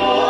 Oh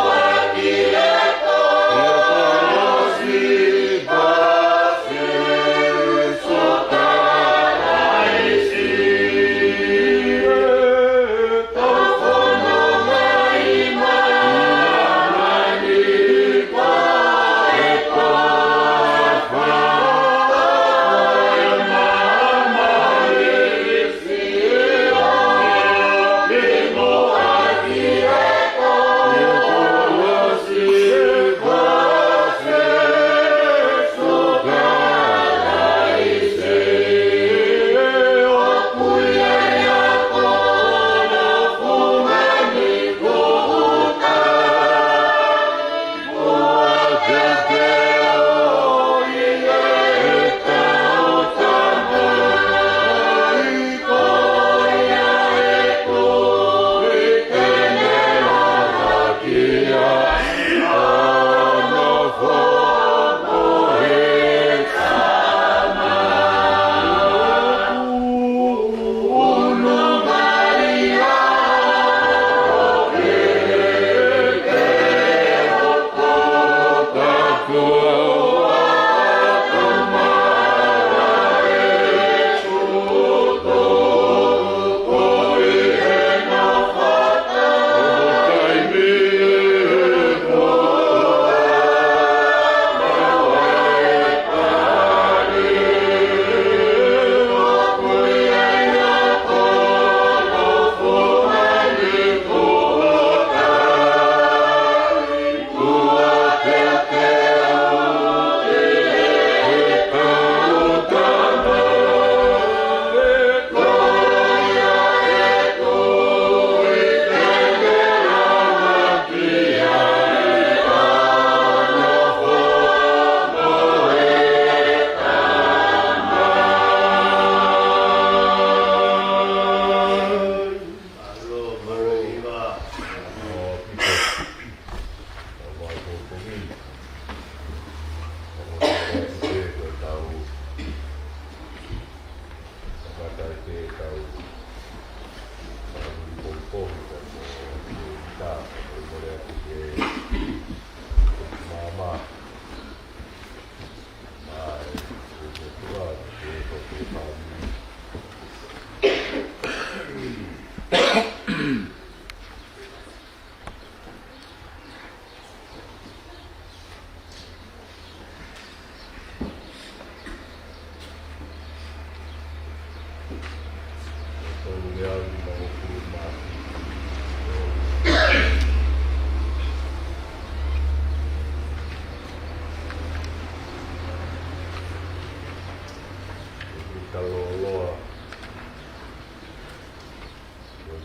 taloloa.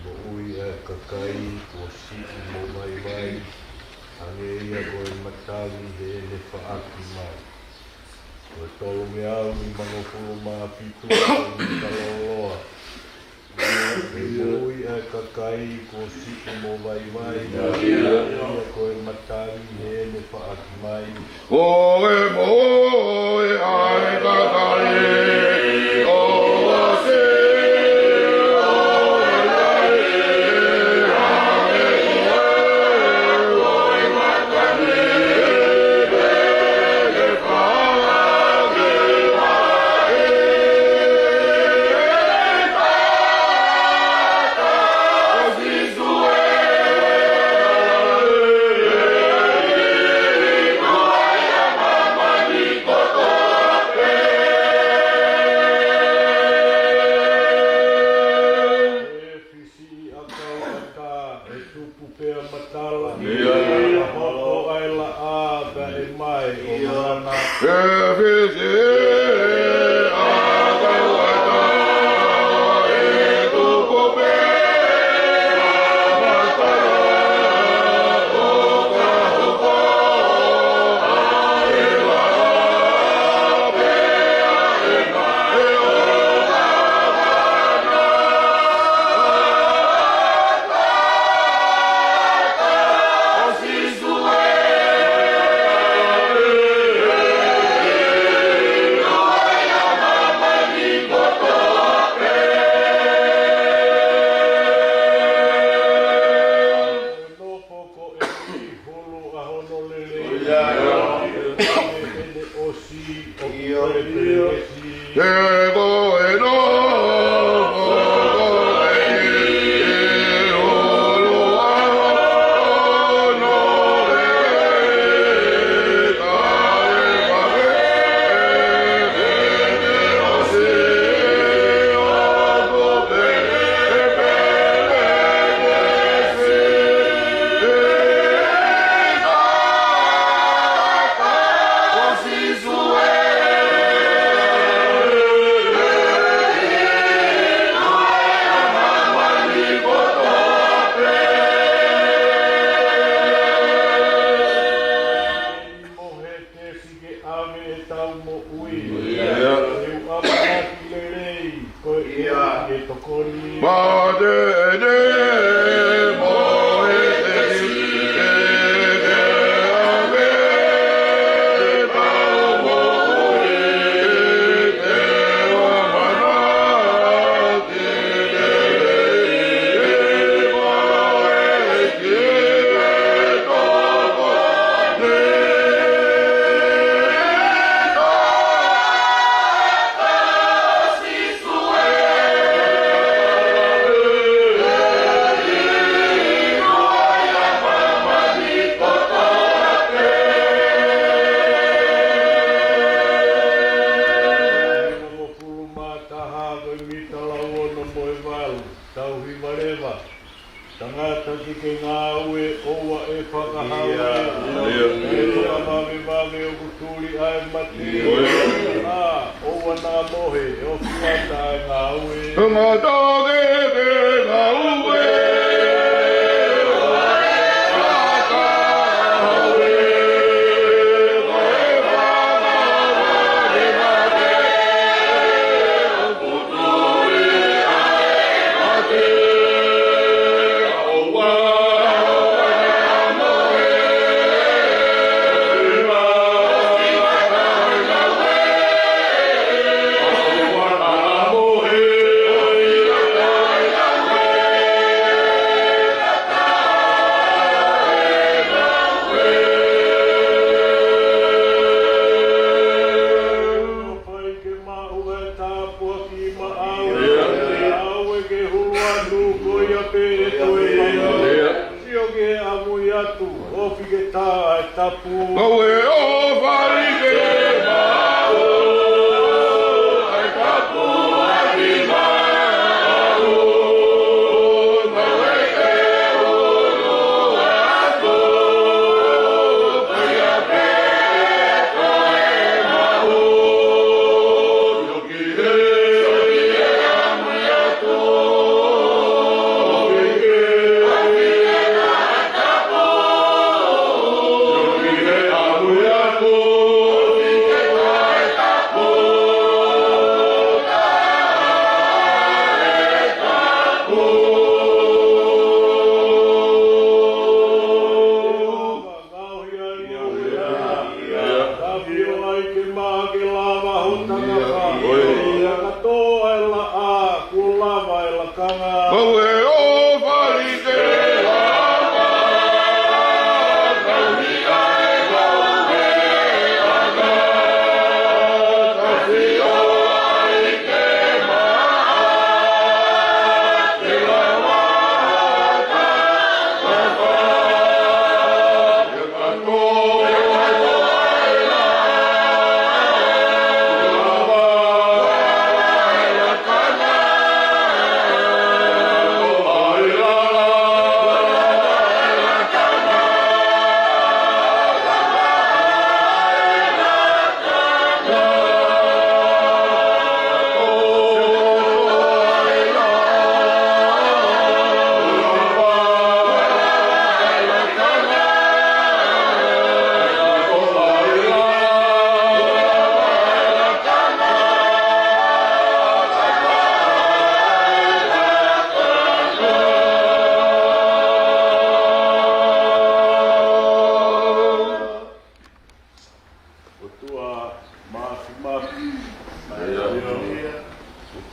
Mo ui e kakai ko si mo mai mai. Ange ia koe matawi he ne whaaki mai. Koe tolu me au ni mangopulu maa pitu ni taloloa. Mo ui e kakai ko si mo mai mai. Ange ia koe matawi he ne whaaki mai. Koe moe ai kakai.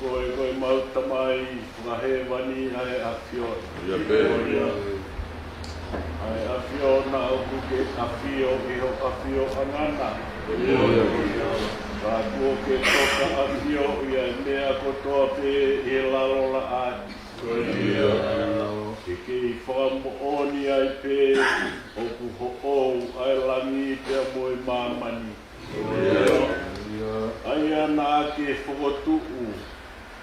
Koe mauta mai, ngahe wani ai afio. Ai afio na oku ke afio iho afio angana. Ka kua ke toka afio ia mea kotoa pe e lalola ai. Ke kei whakamooni ai pe oku ho'ou ai langi te moe mamani. Ai ana ke whakotu'u.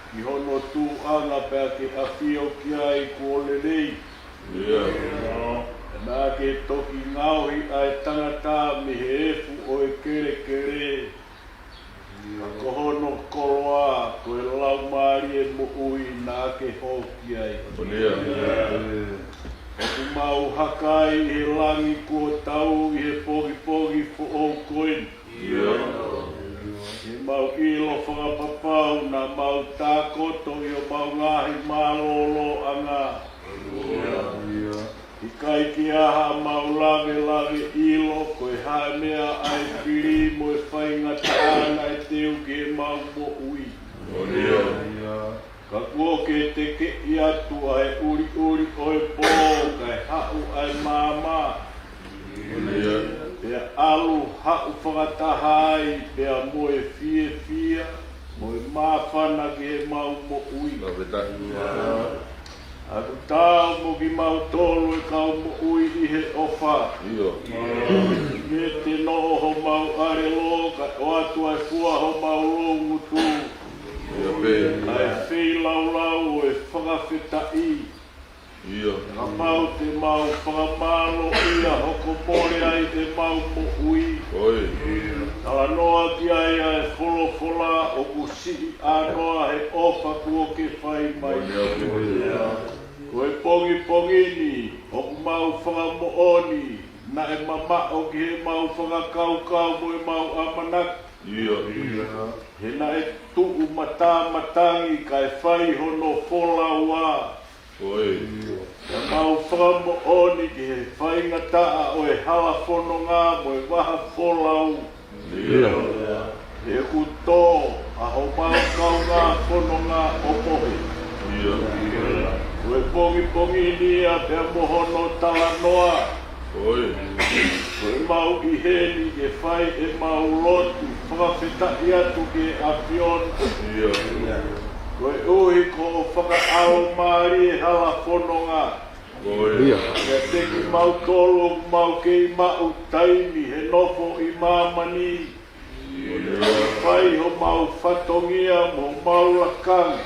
Ki hono tū anga pēr ke awhio ki ai kuolelei. Nā ke toki ngauhi ai tangata me he efu o e kere kere. Ko hono koroa koe lau maari e mo ui nā ke hoki ai. Oku mau hakai he langi kua tau I he pogi pogi fo o koen. He mau ilo whakapapau na mau tākoto I o mau ngahi mālolo anga. I kai ki aha mau lawe lawe ilo koe hae mea ai piri mo e whaingata ana e teo ki e mau mo ui. Ka kua ke te kei atu ai uri uri oi pō kai hau ai māma. Pea alu hau whakatahai, pea moe fie fia, moe māwhana ki he mau mo ui. Aku tāu mo ki mau tolu e kau mo ui I he ofa. Me te noho ho mau are loka, o atu ai fua ho mau longu tū. Ai whei lau lau e whakawhetai. Ka mau te mau whakamalo ia hoko more ai te mau mo ui. Tala noa ki ai ai wholofola o kusiri anoa he ofa kua ke whai mai. Koe pongi pongini o mau whakamooni na e mama o ki he mau whakakaukau mo e mau amanak. He na e tuu matangi kai whai hono fola wā. Ka mau whakamooni ki he whaingataa o e hala whanonga mo e waha wholau. He kuto a ho mau kaunga whanonga o pohe. Koe pongi pongi nia pia mohono tala noa. Koe mau I heni e whai e mau lotu whakawhetai atu ki e awhiona. Koe uhi ko o whakaao maari e hala whanonga. Kia teki mau tolo mau kei mau taimi he nofo I mamani. Whai ho mau whatongia mo mau lakang.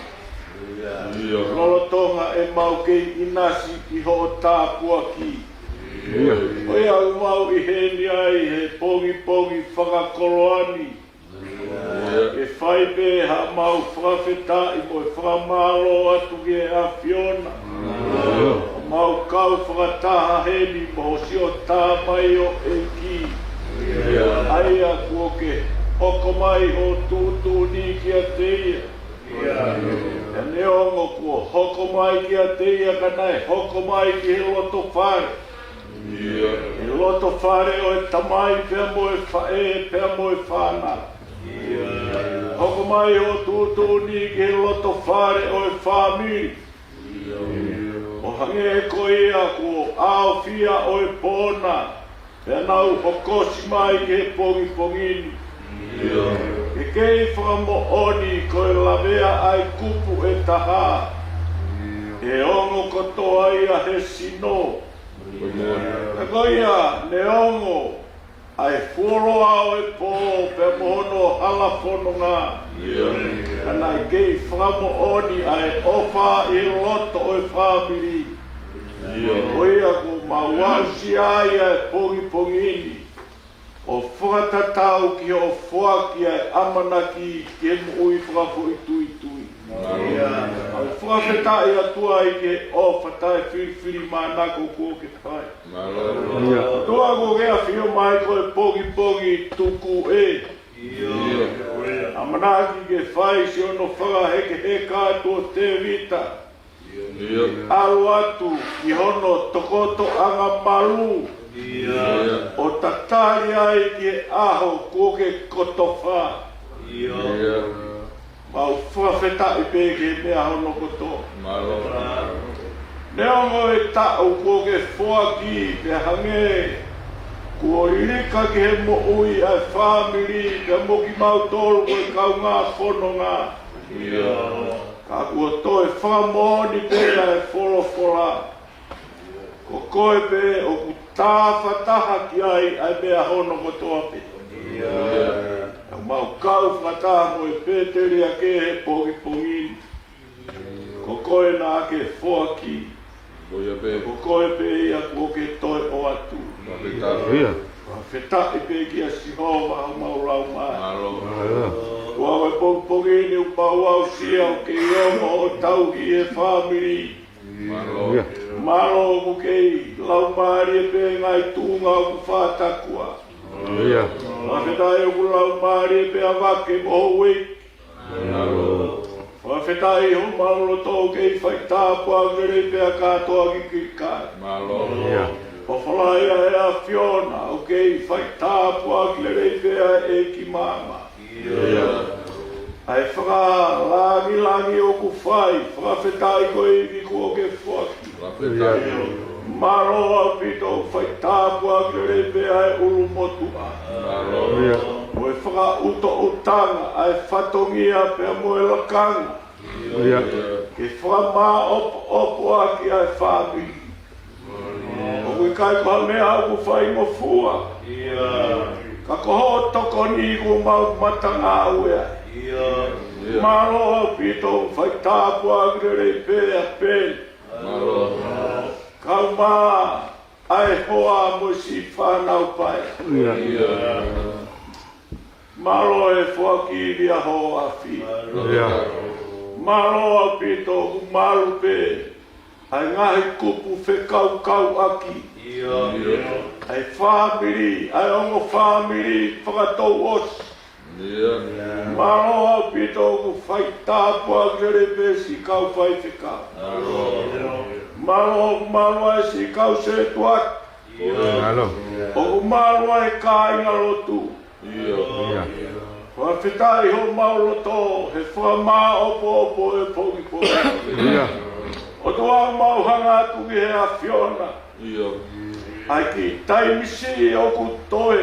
Lolotonga e mau kei inasi I ho o tāpua ki. Oi au mau I heni ai he pongi pongi whakakoloani. E whai pe ha mau whakawhetai mo e whakamalo atu ki e awhiona. Mau kau whakataha heni mo si o tā mai o e ki. Aia kua ke hoko mai ho tūtū ni ki a teia. E neongo kua hoko mai ki a teia ka nai hoko mai ki he loto whare. He loto whare o e tamai pia mo e whae pia mo e whana. Hoko mai ho tūtū ni ki he loto whare o e whamiri. O hange e ko ia ko ao fia o e pōna. Pea nau hokosi mai ki he pongi pongini. E kei whakamooni koe lawea ai kupu e taha. E ongo kotoa ia he sino. E koia ne ongo ai fuoroa o e pō pe mohono hala whanonga. Ana I kei whakamooni ai ofa I loto o e whamiri. Koia ko mawausi ai ai pongi pongini. O whakatatau ki o whaki ai amanaki ki e mui whakapoi tui tui. Au whakawhetai atua I ke o whatai whiri mānako kō ke whai. Tua ko rea whio mai koe pogi pogi tuku e. Amanaki ke whai si ono whakaheke he kātua te vita. Alu atu ki hono tokoto anga malu. O tatari ai ki aho kua ke kotowha. Mau whawheta I pēke mea hono koto. Malo. Nea mo e tau ko ke whoaki pe hange. Kua irika ki he mo ui ai whamiri pe moki mau tolu ko e kau ngā whono ngā. Ka kua toi whamoni pēra e wholofola. Ko koe pe o ku tāwhataha ki ai mea hono kotoa pe. Mau kau whataha mo e pēteri a ke he poki pongini. Ko koe nā ke whoaki. Ko koe pe ia kua ke toi o atu. Whetai pe ki a Sihova au mau rau mai. Kua koe poki pongini u pau au sia o ke ioma o tauhi e whamiri. Malo ku kei lau maari e pe ngai tūnga o ku whātakua. Whawhetai o ku lau maari e pe awake moho wei. Whawhetai ho mauro tō kei whaitāpua ngere pe a kātoa ki kikai. O whalaia e a Fiona o kei whaitāpua ngere pe a e ki mama. Ai whakalangi o ku whai, whawhetai ko e ki kua ke whaki. Maro a pito whai tāpua ngere pe ai uru motua. Mo e whakauto utanga ai whatongia pe a moe lakanga. Ke whamā opo aki ai whāpi. O kui kai koha mea au ku whai mo fua. Ka koho toko ni ku mau matanga au e ai. Maro a pito whai tāpua ngere pe a pen. Kau mā ai hoa mo si whanau pai. Maro e whaki ria hoa fi. Maro a pito ku maru pe. Ai ngahi kupu whekau kau aki. Ai whamiri, ai ongo whamiri whakatou os. Maro a pito ku whai tāpua ngere pe si kau whai whekau. Malo ai si kau se tuat. O malo ai ka inga lotu. Whawhetai ho mauroto, he whamā opo e poki poki. O toa mau hanga atu ki he a Fiona. Ai ki taimisi o ku toe.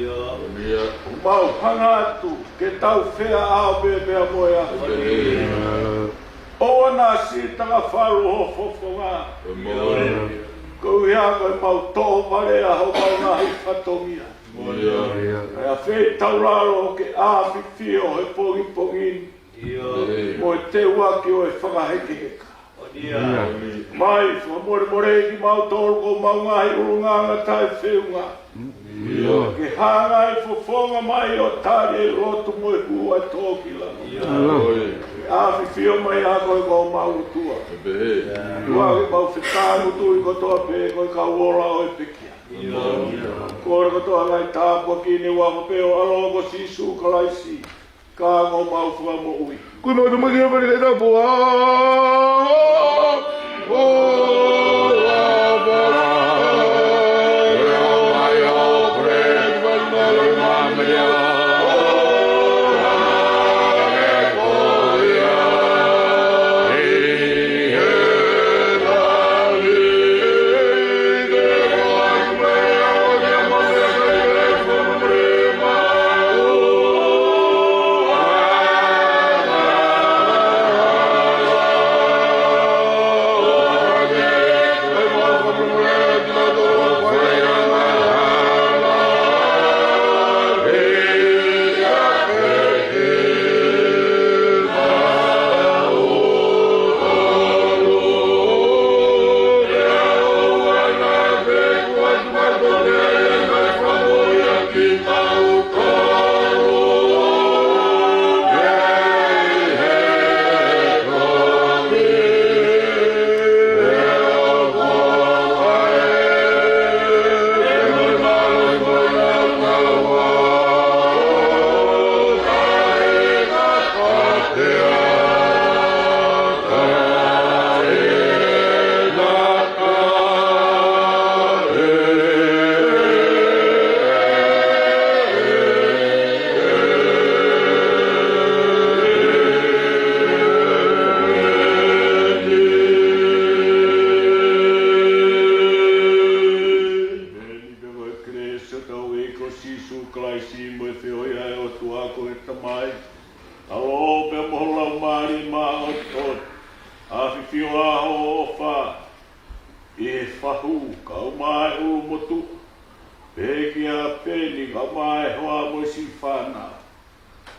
O mau hanga atu ke tau whea ao bebea moe a. O ana si tanga wharu ho fofonga. Kou hea koe mau toho vare a ho mau ngahi whatongia. Ai a whei tauraro ke āwhi whio he pongi pongini. Mo e te uaki o e whakaheke heka. Mai, more ki mau tōru ko mau ngahi urunganga tai whiunga. Ke hanga e fofonga mai o tari e rotu mo e hua tōkila. Āwhi whio mai a koe ko mau tua. Uaki mau whetanu tui ko toa pe koe ka ora o e pekia. Kora ko toa ngai tāpua ki ni wako peo alongo si sukalaisi. Ka ngō mau whua mo ui. Kui mau tu magi apa ni kata pua.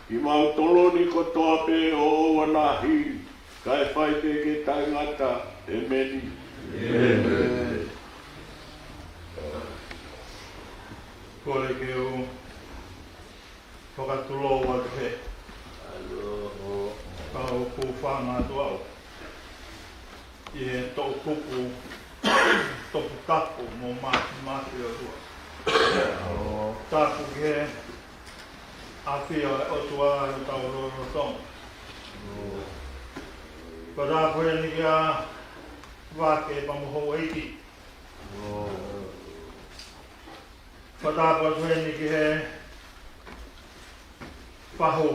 I mau tolo ni ko toa pe o wanahi. Kai whai te ke taingata e meni. Amen. Kore ke o whakatulo wa te he. Ka o ku whanga tu au. I he tō kupu, topu tapu mō māti o tua. Tapu ki he awhia e otua e tau roro tonga. Ka rāpu e ni kia wāke pa moho eiti. Ka rāpu e ni ki he whaho.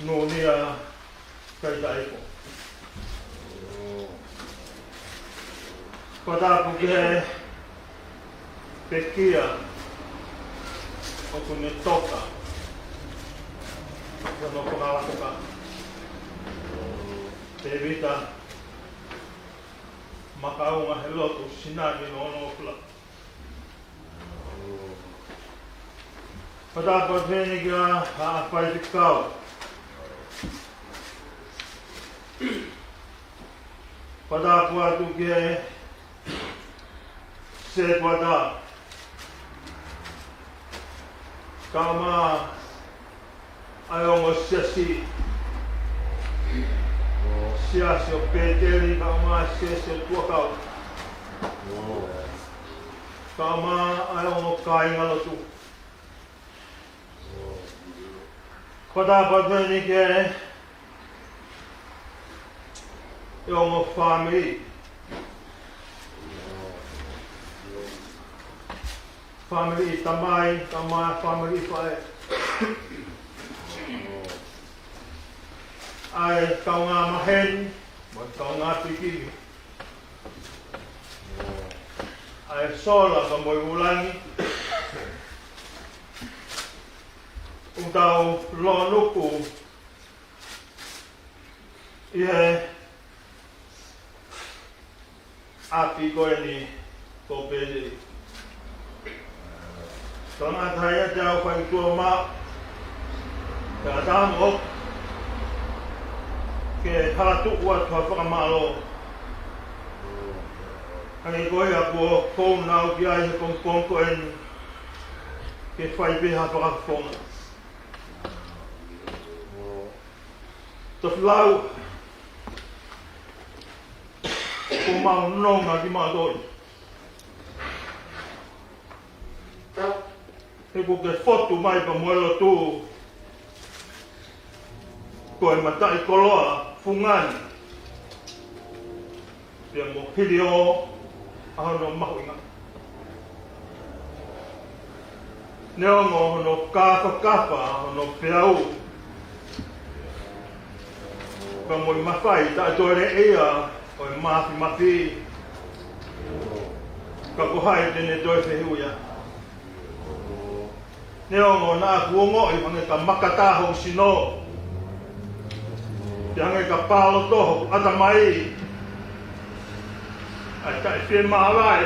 Nō nia kai taiko. Ka rāpu ki he pekia o kune toka. Ka no whakalakoka. Te vita makaunga he lotu sinagi no ono pula. Patapa tēne kia haapai te kau. Patapa atu ki he se tuata. Ka ma aiongo siasi. Siasi o pēteri ka ma siasi o tuakau. Ka ma aiongo kāinga lotu. Patapa tēne ki he aiongo family. Family tamai, family whae. Ai kaunga maheni, ma kaunga pikiri. Ai sola ka moi ulangi. Utau lo nuku. I he api koe ni ko pēderi. Tōna taia te au whai tua mā, te atamo ke haratu ua tua whakamalo. Ani koe a kua kou nau ki ai he kongkongko eni ke whai beha whakafonga. Tofi lau, ko mau nonga ki mātoi. He ko ke fotu mai pa moelo tu ko e matai koloa fungani pia mo hiri o ahono mahuinga neongo hono kapa hono peau ka mo i mawhai ta tore ea o e mafi ka kohai tene toi whihuia Neongo na kuongo i hange ka makataho sino. Te hange ka palo toho atamai. Ai tai whie maharai.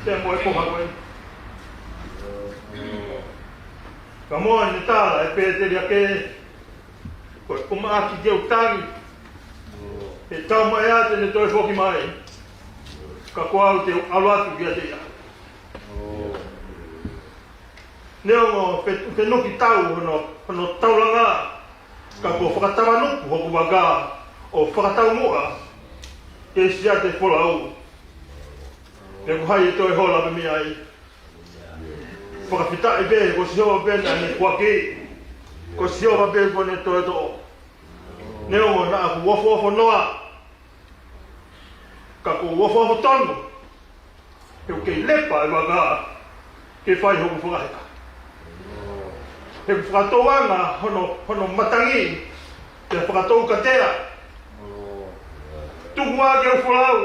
Te moe poha koe. Ka moa ni tāla e pēteri ake. Koe kumaaki teu tangi. He tau mai ate ne toi whoki mai. Ka koau teu aluatu kia te ia. Neongo whenoki tau hono tauranga ka ko whakatawanuku hoku waga o whakatau mua ke sia te wholau ke kuhai e toi hola me ai whakawhita e be ko sihoa bena ne kuake ko sihoa be ko ne toi to Neongo na aku wafo noa ka ko wafo tonu ke lepa e waga ke whai hoku whakaheka He whakatouanga hono matangi te whakatou ka tera. Tuku a ke wholau.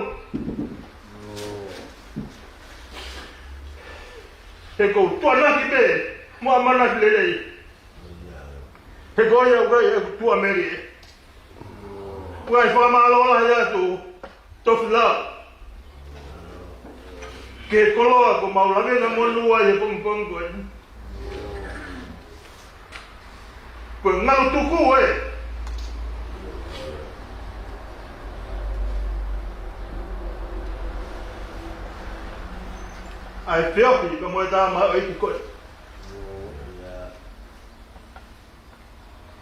He kou tuanaki pe, mua manaki lelei. He kou ia ukai e tua meri e. Ukai whakamalola hea tu, tofu lau. Ke koloa ko maulage na monua e pong ko. Ko ngau tuku e. Ai whiawhi ka moe tā mau i koe.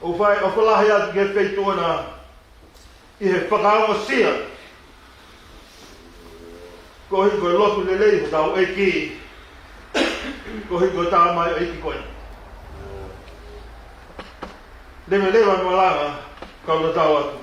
O whalahi atu ke whaitona i he whakaonga sia. Ko hi koe lotu le lei tau e ki. Ko hi koe tā mai i koe. Lewe lewa malanga kaula tau atu.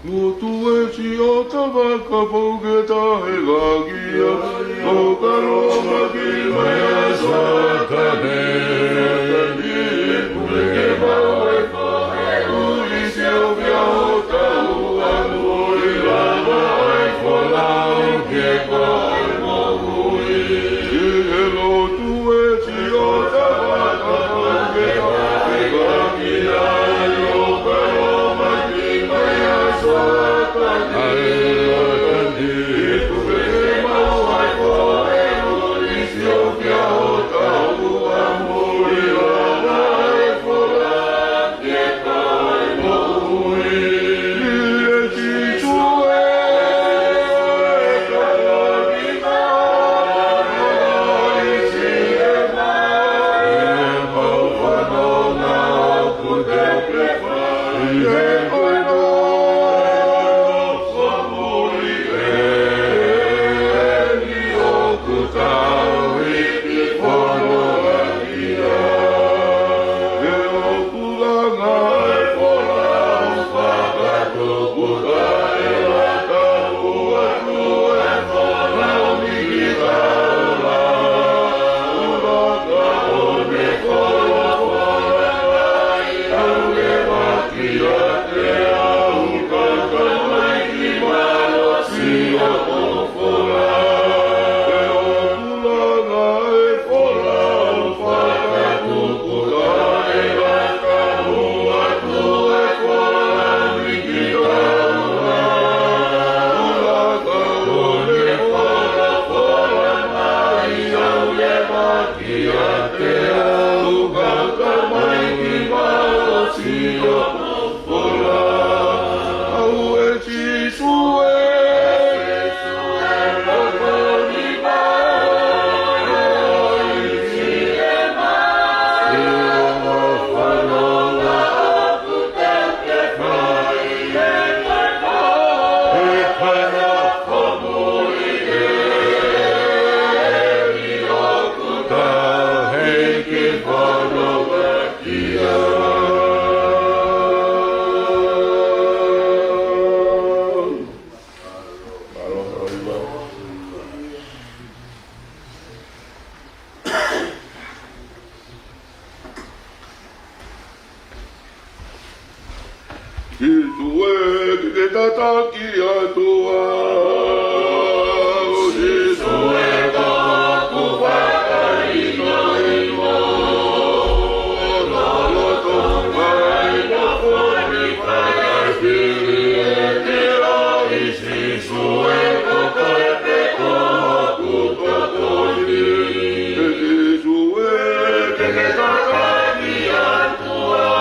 Ko tuesi o tawaka pouke tahe gagia, ko karoma ki mea satane. Kuleke mau e whahe uri seo pia o tau anuri lama ai whalau ke kai mahui. Ke lo tuesi o tawaka pouke tahe gagia, ko karoma ki mea Ethiopia, tataki atua. Sisueko kuwakaino ino. Nolotong may kaponi pagkakili etiro. Sisueko kaipeko kukakoni. Sisueko tataki atua.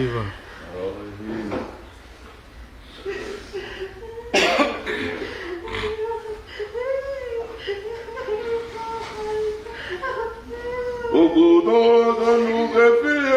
Viva. O cuidado nunca filha.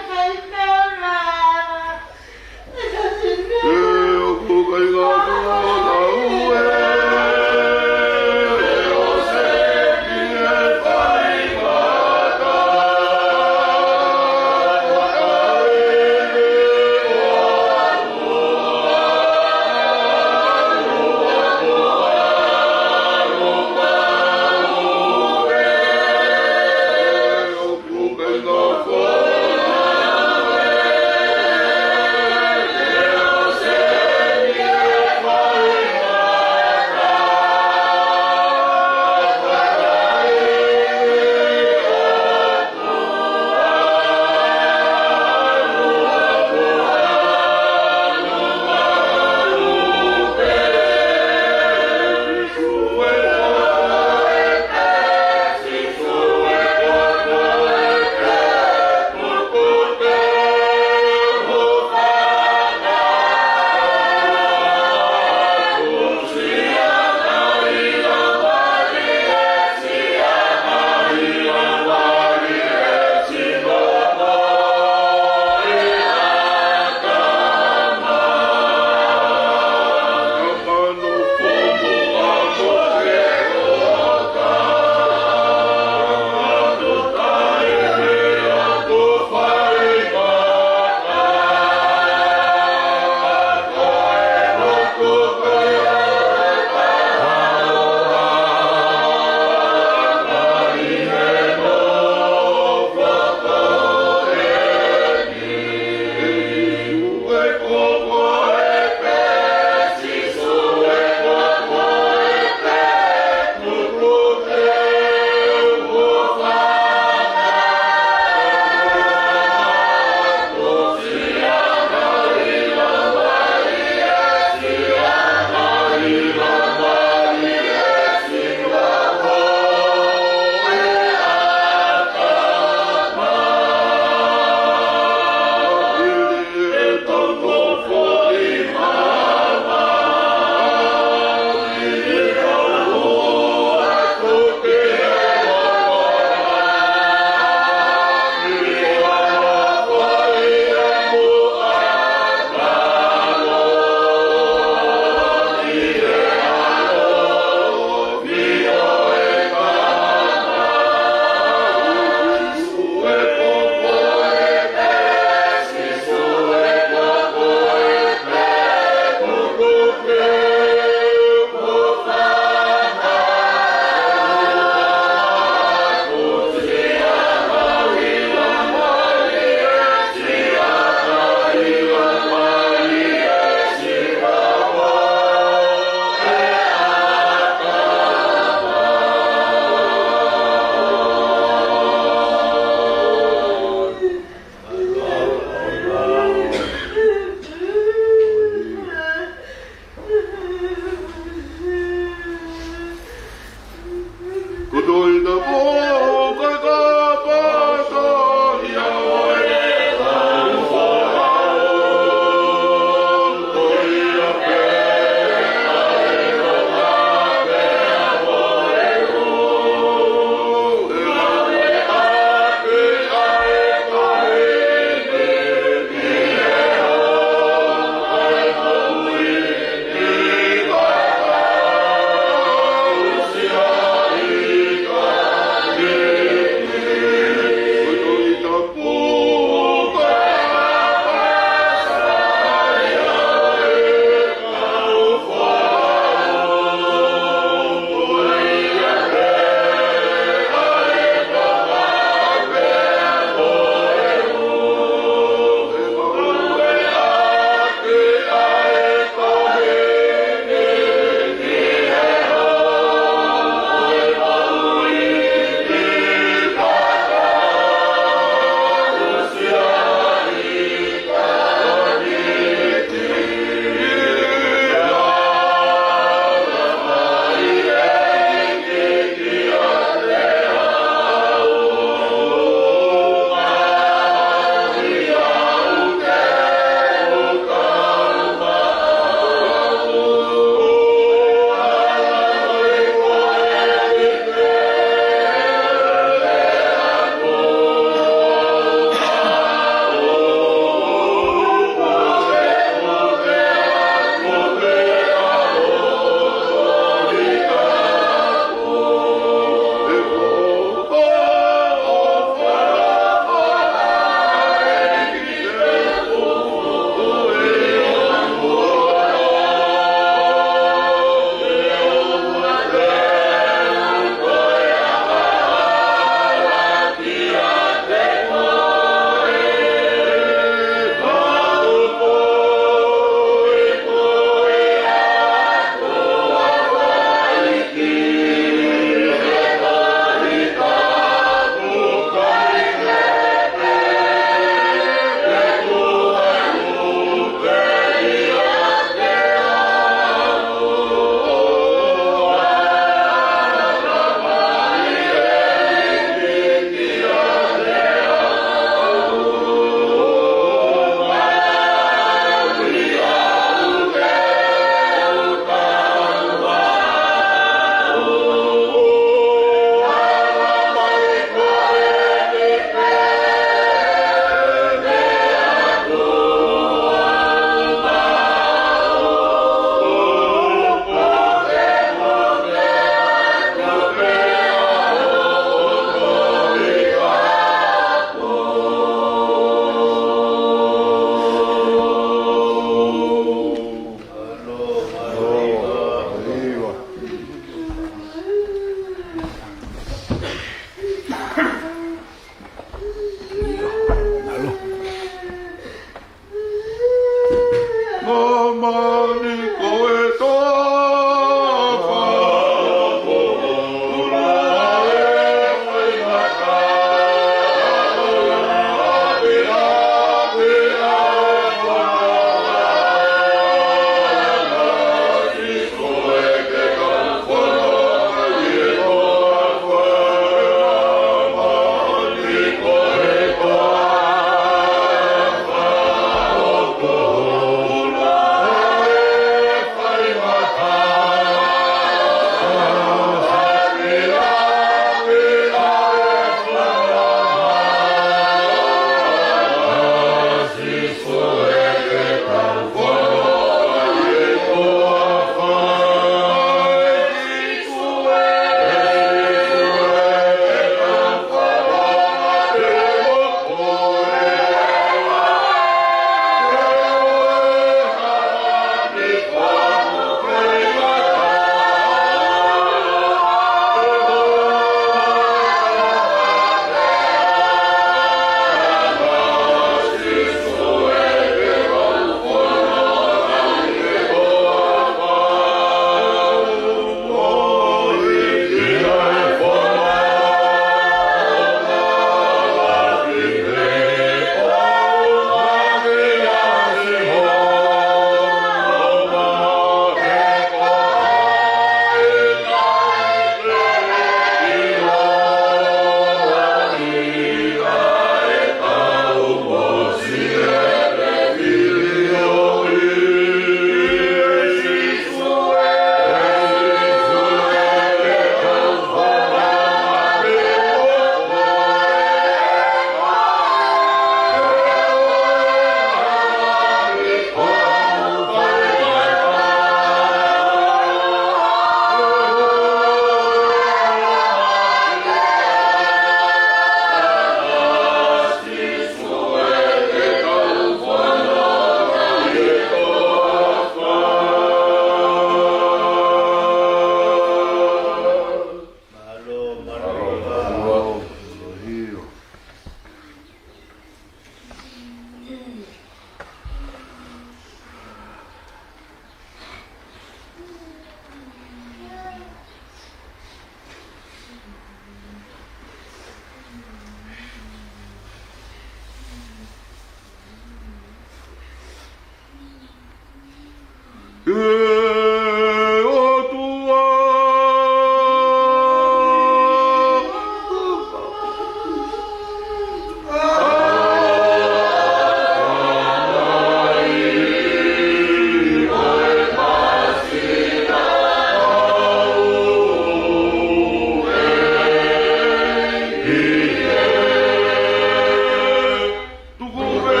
Tukuve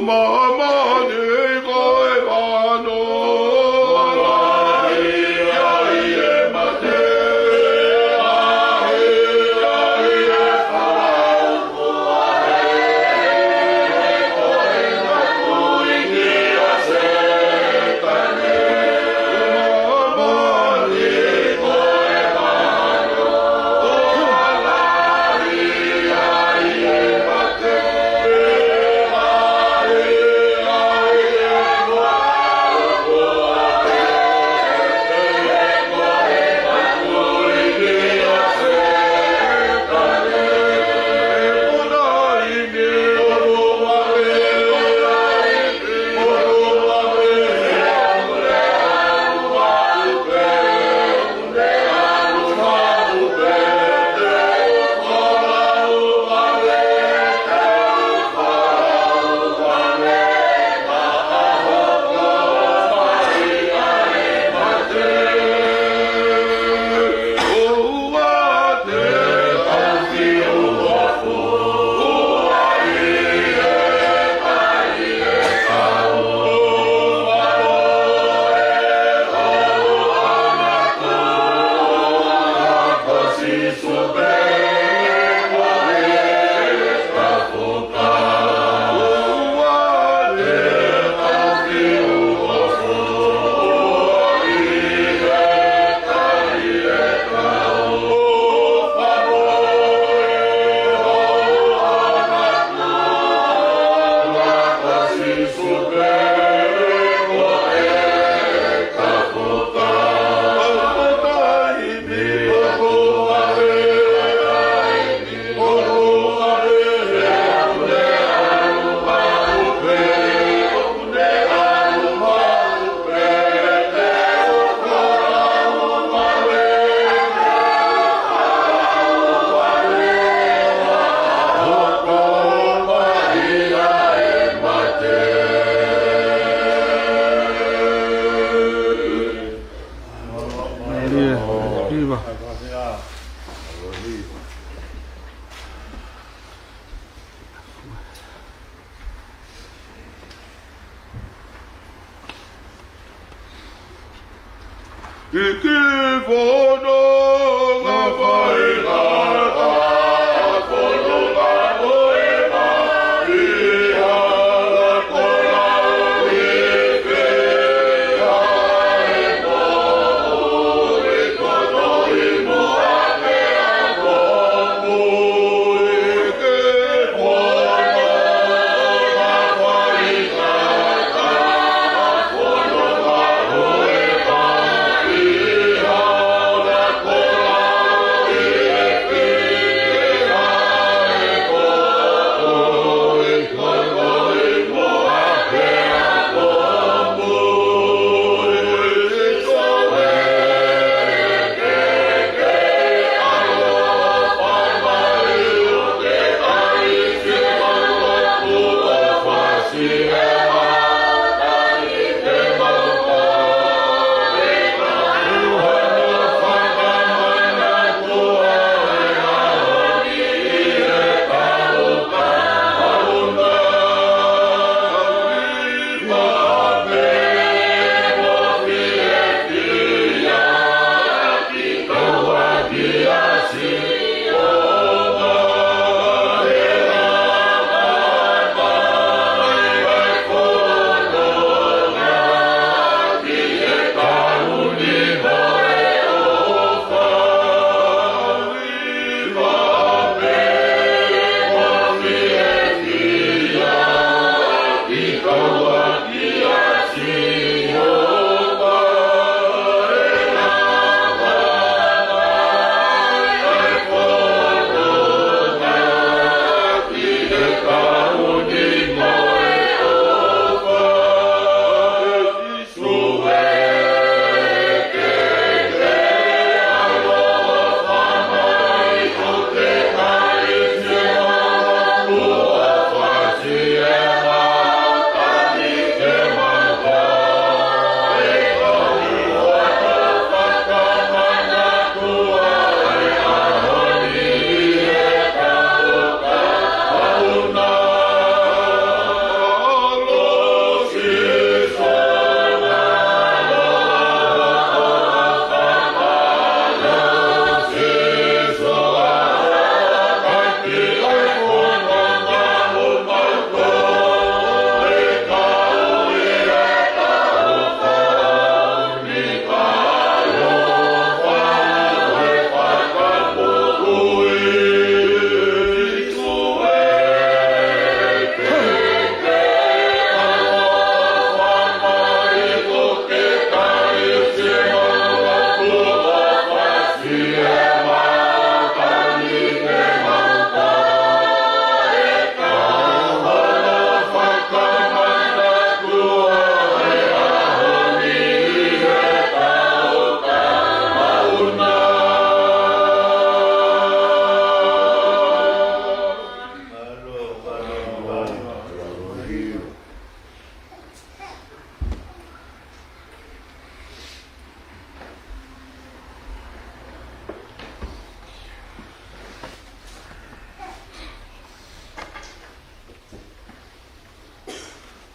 La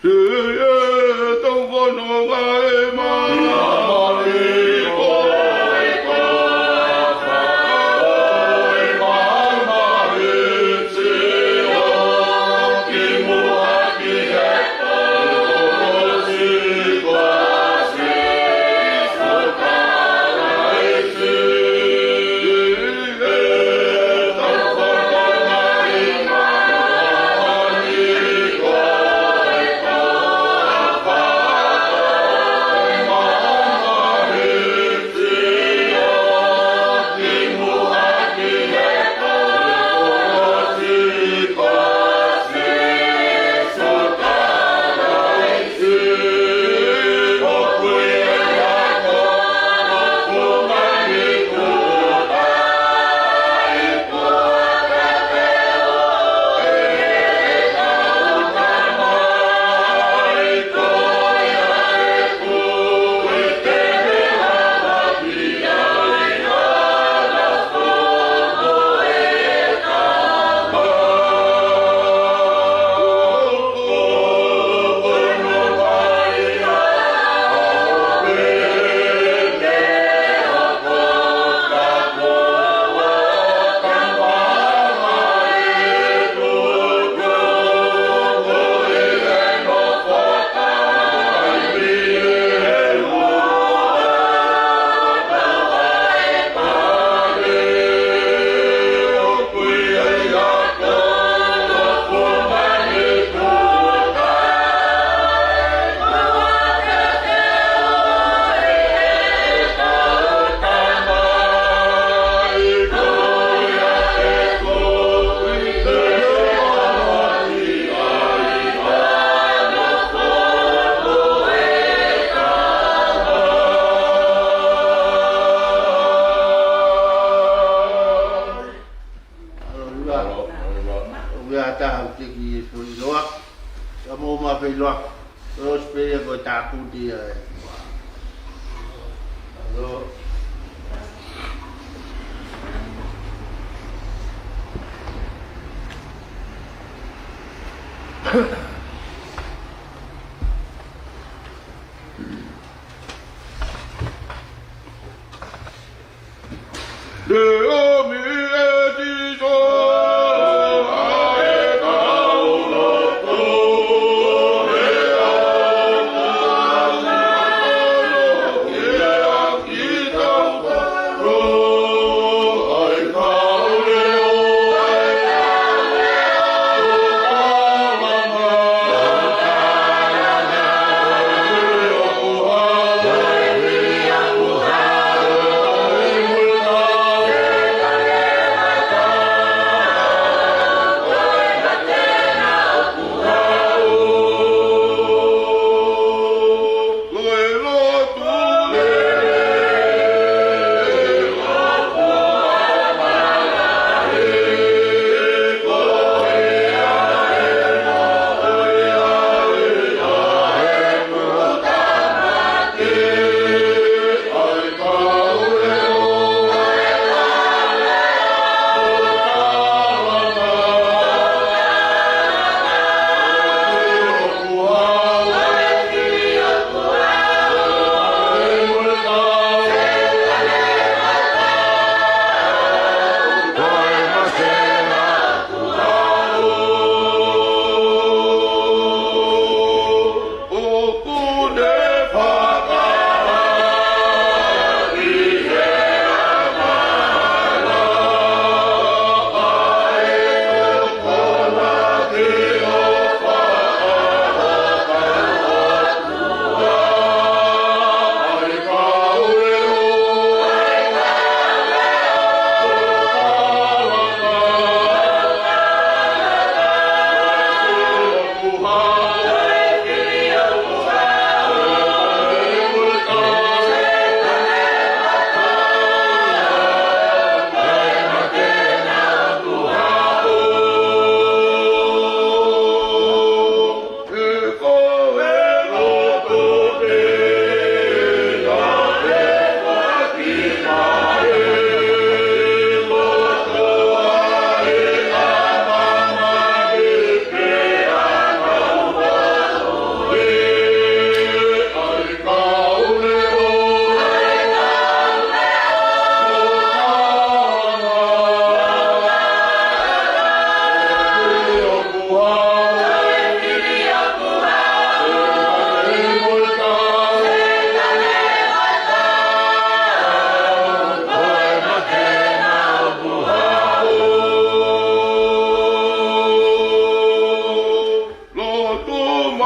Mama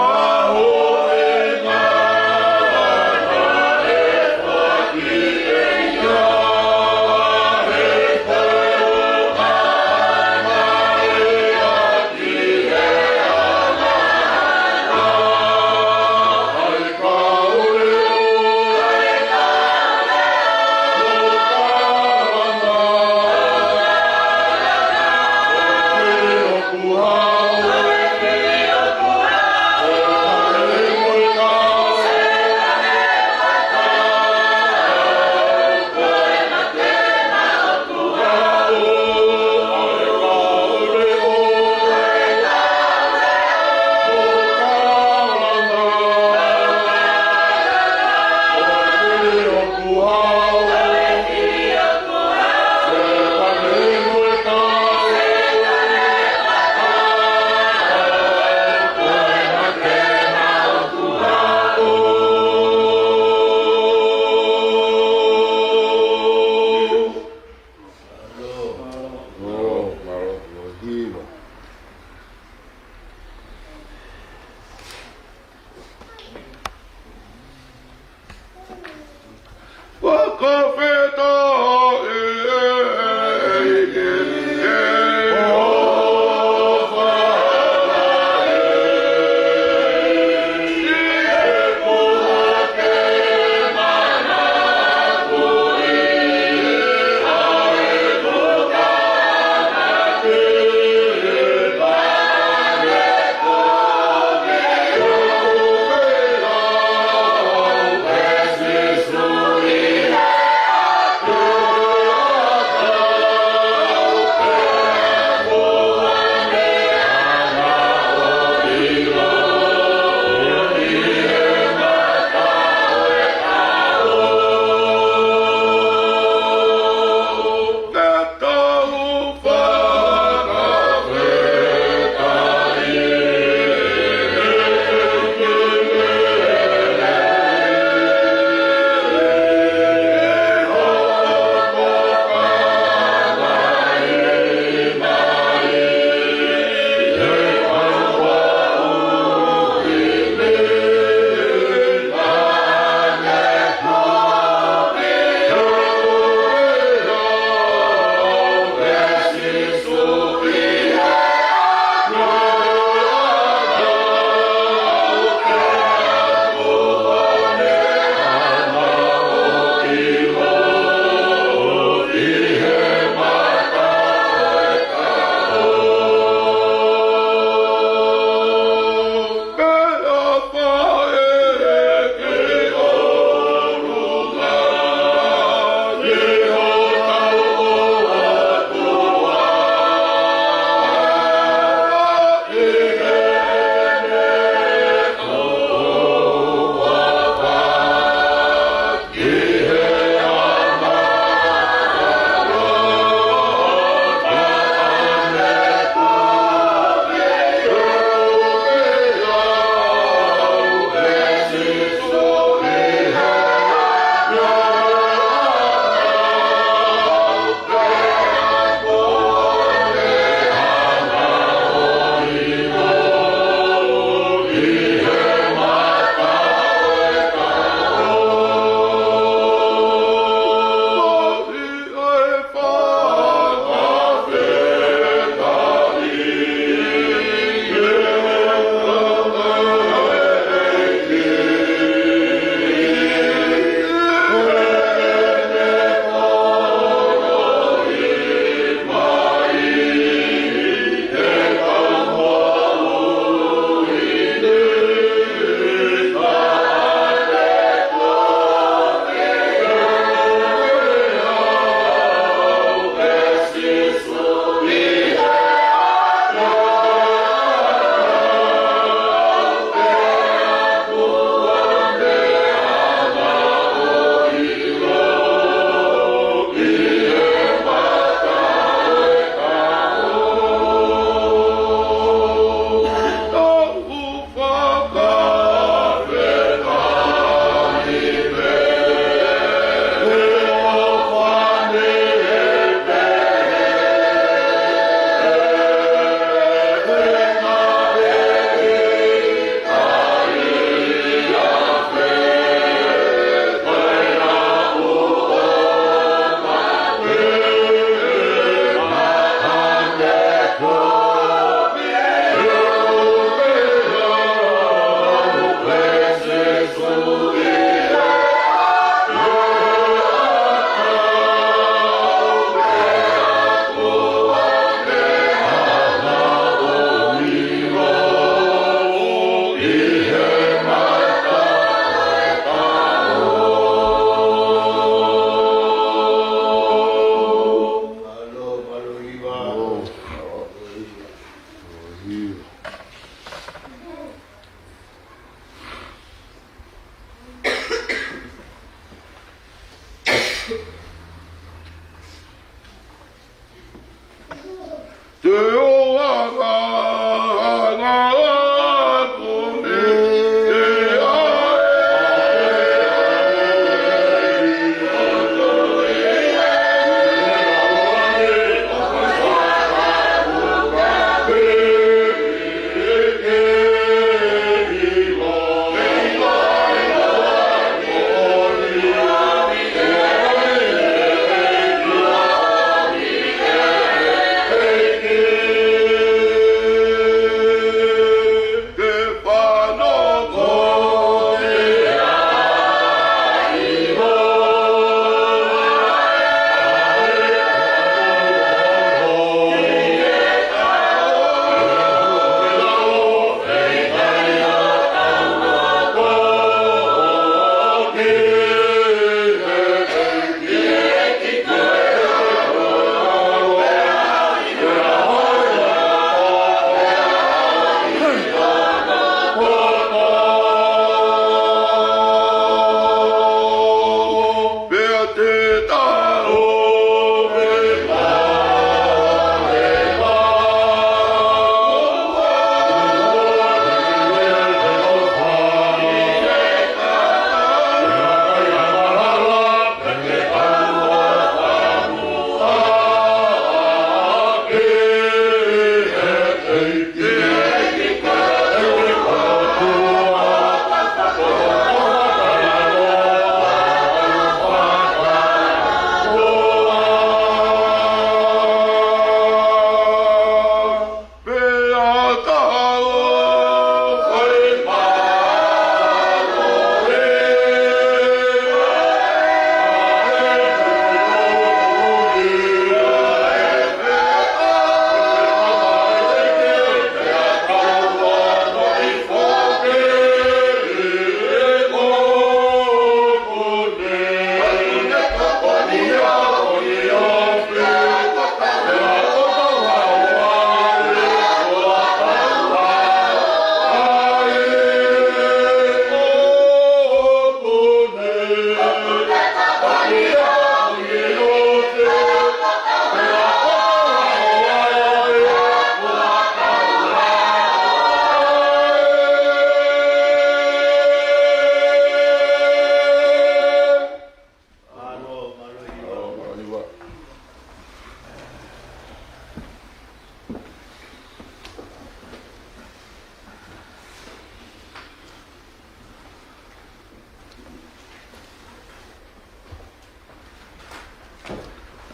Wow.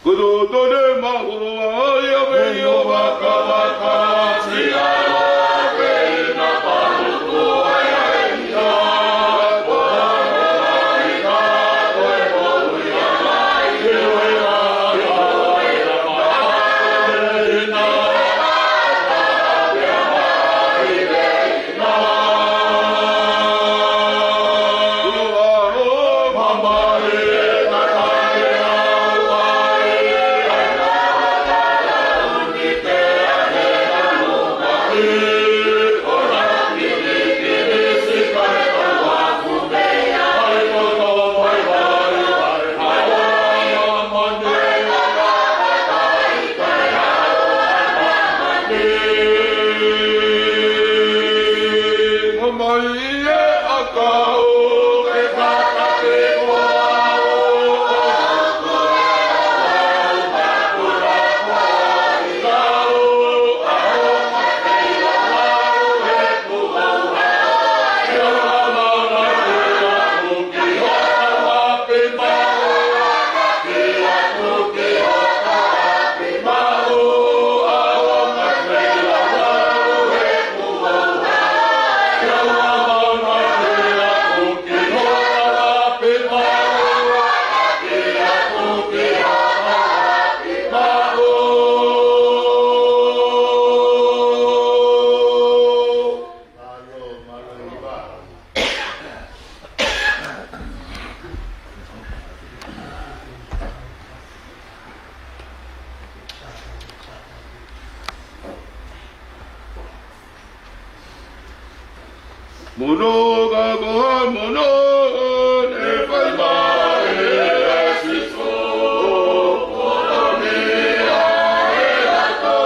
Kudodore mahua ya meyo waka waka siya ope na paruko ya ina kwa ina kwa ya ya Mono ga go mono ne pai mai asiso mono ne ai ato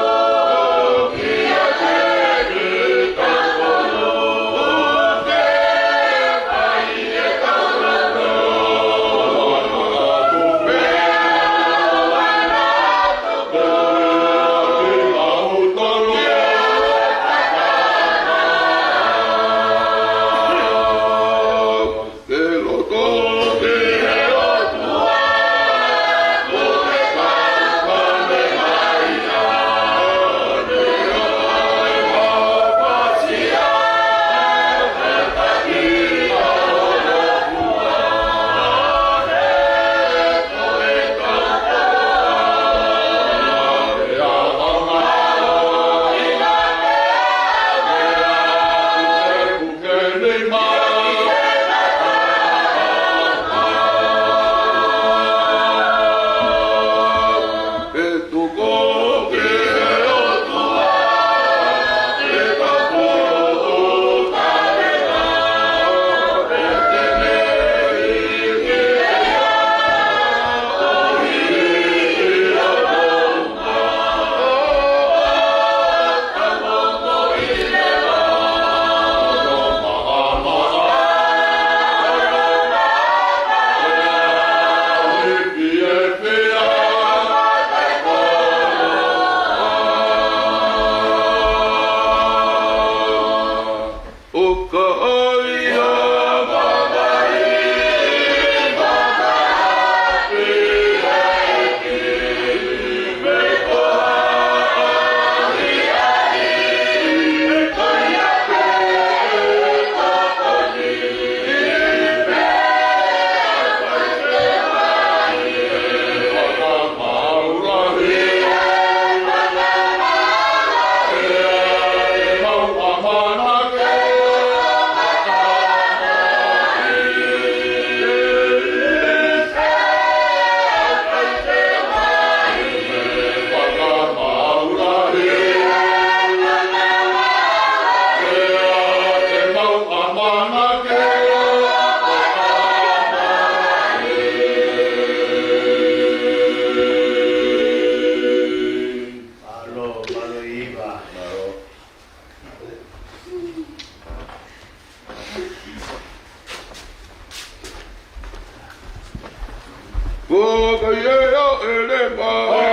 Ko ka ye ya ele ma